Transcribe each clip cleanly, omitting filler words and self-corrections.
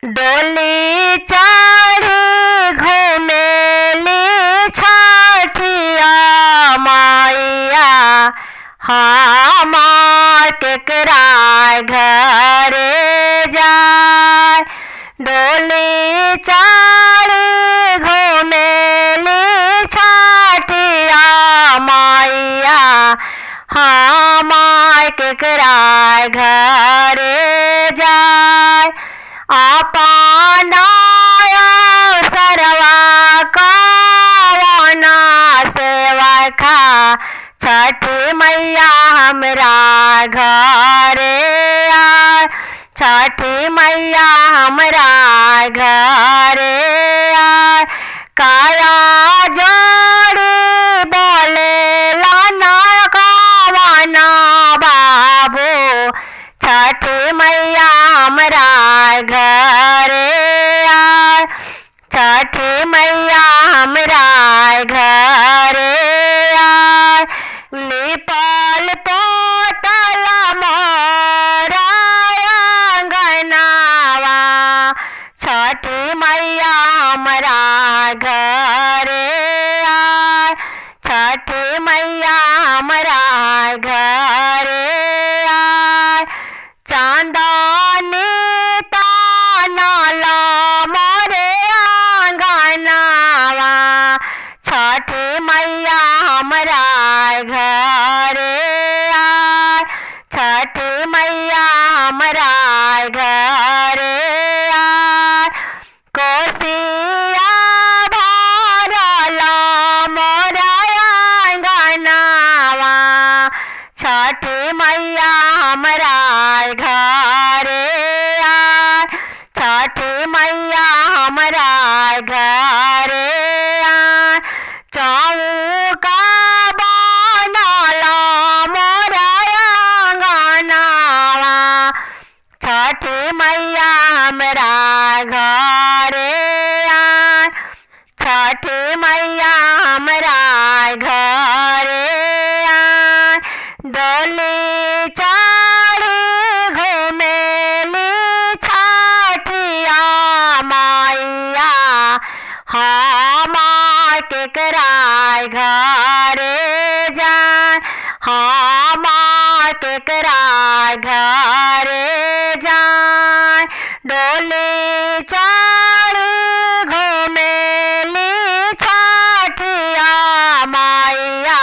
डोली चढ़ी घूमेली छठिया मैया हमार केकरा घरे जाय। डोली चढ़ी घूमेली छठिया मैया हमार केकरा घरे जाय। अपना सरवा कवना सेवा खा छठी मैया हमरा घरे आय। छठी मैया हमरा घरे आय। काया जोड़ी बोलेला ना कवना बाबू छठी मैया हमरा घरे आय। छठी मैया हमरा घरे आय। लिपल पोतल मोरा अंगनावा छठी मैया हमरा घरे आय। छठी मैया हमरा घरे आय। चांदनी तानला मोरे अंगनावा छठी मैया हमरा घरे आय। छठी मैया हमरा घरे आय। कोसिया भरला मोरा अंगनावा छठी मैया हमरा घरे आय। छठी मैया हमरा घरे आय। चौका बनला मोरा अंगनावा छठी मैया हमरा घरे आय। छठी मैया हमरा घरे आय। डोली चढ़ी घूमेली छठिया मैया हमार केकरा घरे जाय। हमार केकरा घरे जाय। डोली चढ़ी घूमेली छठिया मैया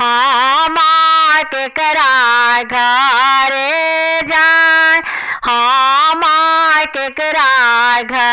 हमार केकरा घरे जाय। हमार केकरा घर